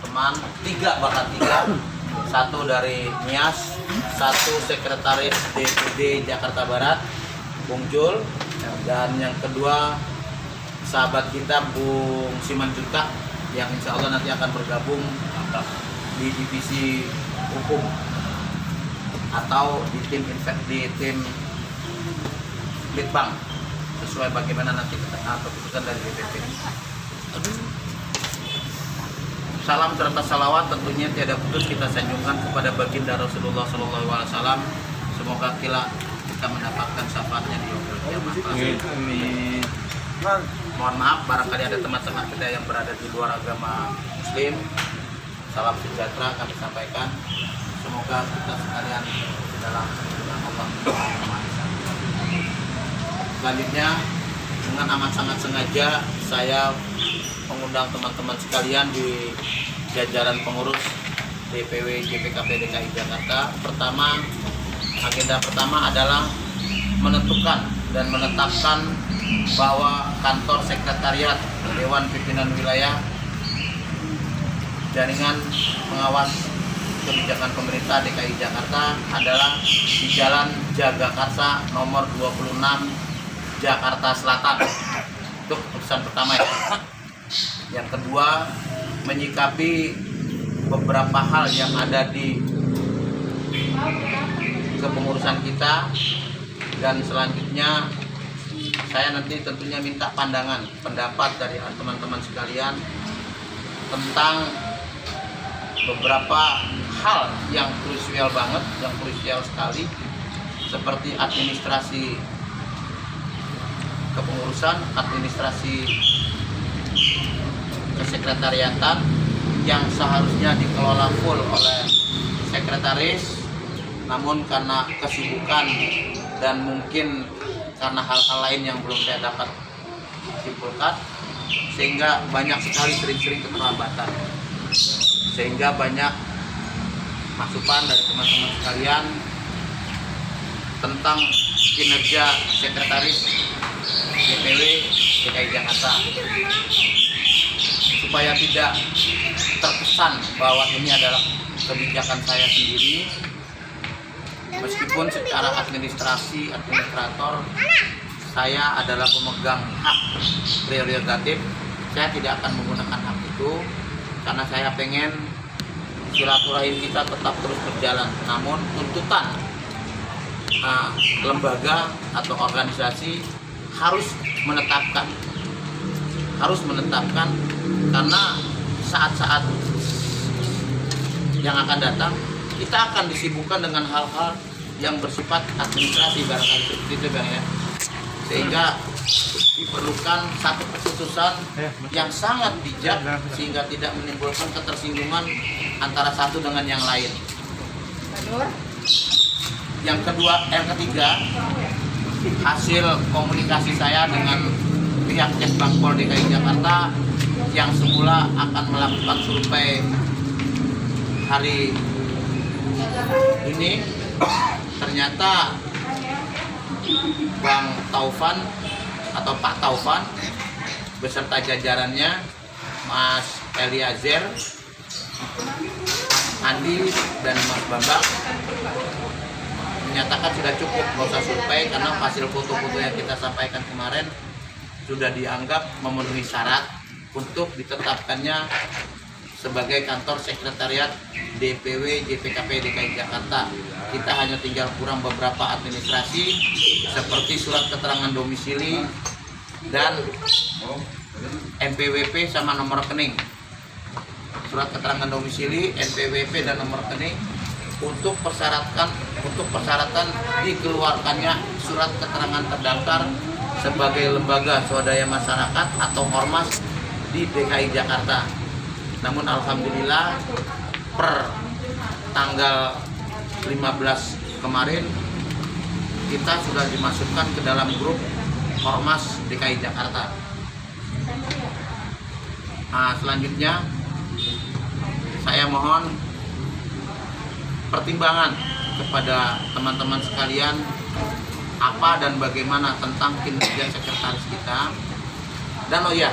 teman-teman, tiga, satu dari Nias, satu sekretaris DPD Jakarta Barat, Bung Jul, dan yang kedua sahabat kita Bung Simanjuntak yang insya Allah nanti akan bergabung di divisi hukum atau di tim Litbang sesuai bagaimana nanti keputusan dari DPP. Salam serta salawat tentunya tiada putus kita sanjungkan kepada baginda Rasulullah SAW. Semoga kita mendapatkan syafaatnya di yaumil qiyamah. Mohon maaf barangkali ada teman-teman kita yang berada di luar agama Muslim. Salam sejahtera kami sampaikan. Semoga kita sekalian di dalam lindungan Allah. Selanjutnya dengan amat sangat sengaja saya mengundang teman-teman sekalian di jajaran pengurus DPW JPKP DKI Jakarta. Agenda pertama adalah menentukan dan menetapkan bahwa kantor sekretariat Dewan Pimpinan Wilayah Jaringan Pengawas Kebijakan Pemerintah DKI Jakarta adalah di Jalan Jagakarsa nomor 26 Jakarta Selatan. Itu keputusan pertama ya. Yang kedua, menyikapi beberapa hal yang ada di kepengurusan kita, dan selanjutnya saya nanti tentunya minta pendapat dari teman-teman sekalian tentang beberapa hal yang krusial banget, yang krusial sekali, seperti administrasi kepengurusan, administrasi kesekretariatan yang seharusnya dikelola full oleh sekretaris, namun karena kesibukan dan mungkin karena hal-hal lain yang belum saya dapat simpulkan, sehingga banyak sekali sering-sering keterlambatan, sehingga banyak masukan dari teman-teman sekalian tentang kinerja sekretaris DPW DKI Jakarta, supaya tidak terkesan bahwa ini adalah kebijakan saya sendiri. Meskipun secara administrator saya adalah pemegang hak prerogatif, saya tidak akan menggunakan hak itu karena saya pengen silaturahim kita tetap terus berjalan. Namun tuntutan lembaga atau organisasi harus menetapkan karena saat-saat yang akan datang kita akan disibukkan dengan hal-hal yang bersifat administrasi barangkali seperti itu Bang ya, sehingga diperlukan satu keputusan yang sangat bijak sehingga tidak menimbulkan ketersinggungan antara satu dengan yang lain. Yang ketiga, hasil komunikasi saya dengan pihak Kesbangpol DKI Jakarta yang semula akan melakukan survei hari ini, ternyata Bang Taufan atau Pak Taufan beserta jajarannya, Mas Eliazer, Andi, dan Mas Bambang menyatakan sudah cukup, nggak usah survei karena hasil foto-foto yang kita sampaikan kemarin sudah dianggap memenuhi syarat untuk ditetapkannya sebagai kantor sekretariat DPW JPKP DKI Jakarta. Kita hanya tinggal kurang beberapa administrasi seperti surat keterangan domisili dan NPWP sama nomor rekening. Surat keterangan domisili, NPWP, dan nomor rekening untuk persyaratan dikeluarkannya surat keterangan terdaftar sebagai lembaga swadaya masyarakat atau ormas di DKI Jakarta. Namun alhamdulillah per tanggal 15 kemarin kita sudah dimasukkan ke dalam grup ormas DKI Jakarta. Selanjutnya saya mohon pertimbangan kepada teman-teman sekalian apa dan bagaimana tentang kinerja sekretaris kita. Dan oh ya,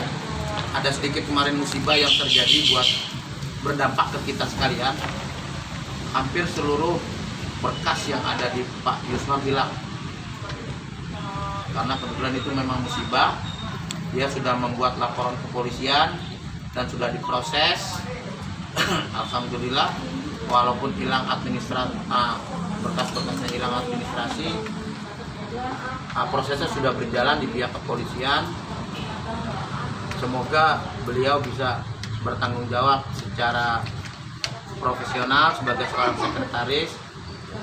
ada sedikit kemarin musibah yang terjadi buat berdampak ke kita sekalian. Hampir seluruh berkas yang ada di Pak Yusman hilang, karena kebetulan itu memang musibah. Dia sudah membuat laporan kepolisian dan sudah diproses. Alhamdulillah, walaupun hilang administrasi, berkas-berkasnya hilang administrasi, prosesnya sudah berjalan di pihak kepolisian. Semoga beliau bisa bertanggung jawab secara profesional sebagai seorang sekretaris,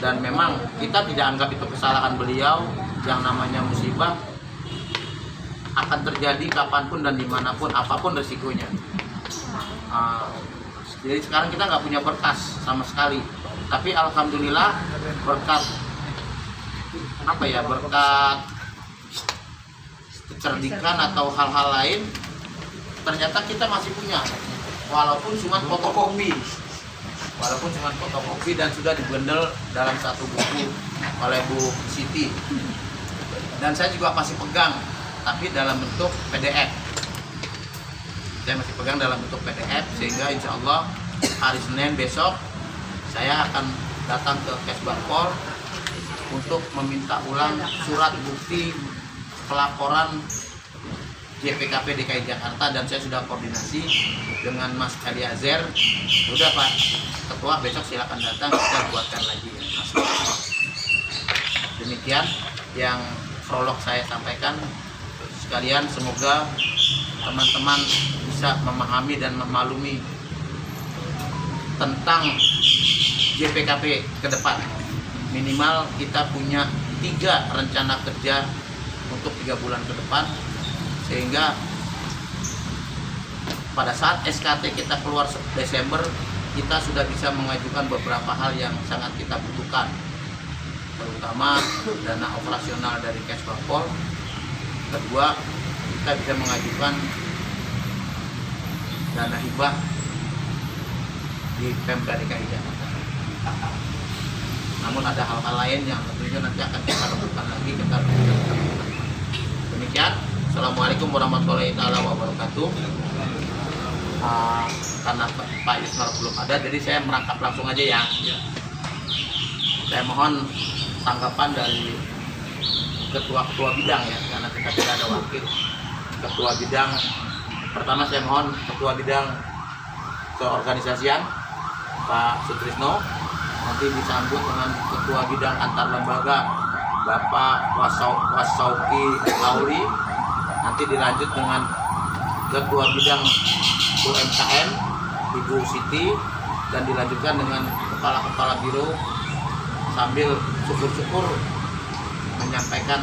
dan memang kita tidak anggap itu kesalahan beliau. Yang namanya musibah akan terjadi kapanpun dan dimanapun, apapun resikonya. Jadi sekarang kita nggak punya berkas sama sekali, tapi alhamdulillah berkat berkat kecerdikan atau hal-hal lain, ternyata kita masih punya, walaupun cuma fotokopi dan sudah dibundel dalam satu buku oleh Bu Siti, dan saya juga masih pegang, tapi dalam bentuk PDF. Saya masih pegang dalam bentuk PDF, sehingga insya Allah hari Senin besok saya akan datang ke Kesbangpol untuk meminta ulang surat bukti pelaporan JPKP DKI Jakarta, dan saya sudah koordinasi dengan Mas Eliezer. Udah Pak Ketua, besok silakan datang, kita buatkan lagi ya. Demikian yang prolog saya sampaikan sekalian. Semoga teman-teman bisa memahami dan memaklumi tentang JPKP ke depan. Minimal kita punya 3 rencana kerja untuk 3 bulan ke depan, sehingga pada saat SKT kita keluar Desember, kita sudah bisa mengajukan beberapa hal yang sangat kita butuhkan, terutama dana operasional dari Kesbangpol. Kedua, kita bisa mengajukan dana hibah di Pemda DKI Jakarta. Namun ada hal-hal lain yang tentunya nanti akan kita lakukan lagi, kita lakukan. Demikian, Assalamualaikum warahmatullahi wabarakatuh. Karena Pak Yusman belum ada, jadi saya merangkap langsung aja ya. Saya mohon tanggapan dari ketua-ketua bidang ya, karena kita tidak ada wakil. Ketua bidang, pertama saya mohon ketua bidang keorganisasian Pak Sutrisno, nanti disambut dengan ketua bidang antar lembaga Bapak Wasauki Lauli, nanti dilanjut dengan ketua bidang UMKM Ibu Siti, dan dilanjutkan dengan kepala-kepala biro, sambil syukur-syukur menyampaikan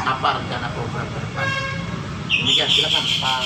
apa rencana program ke depan. Demikian, silakan Pak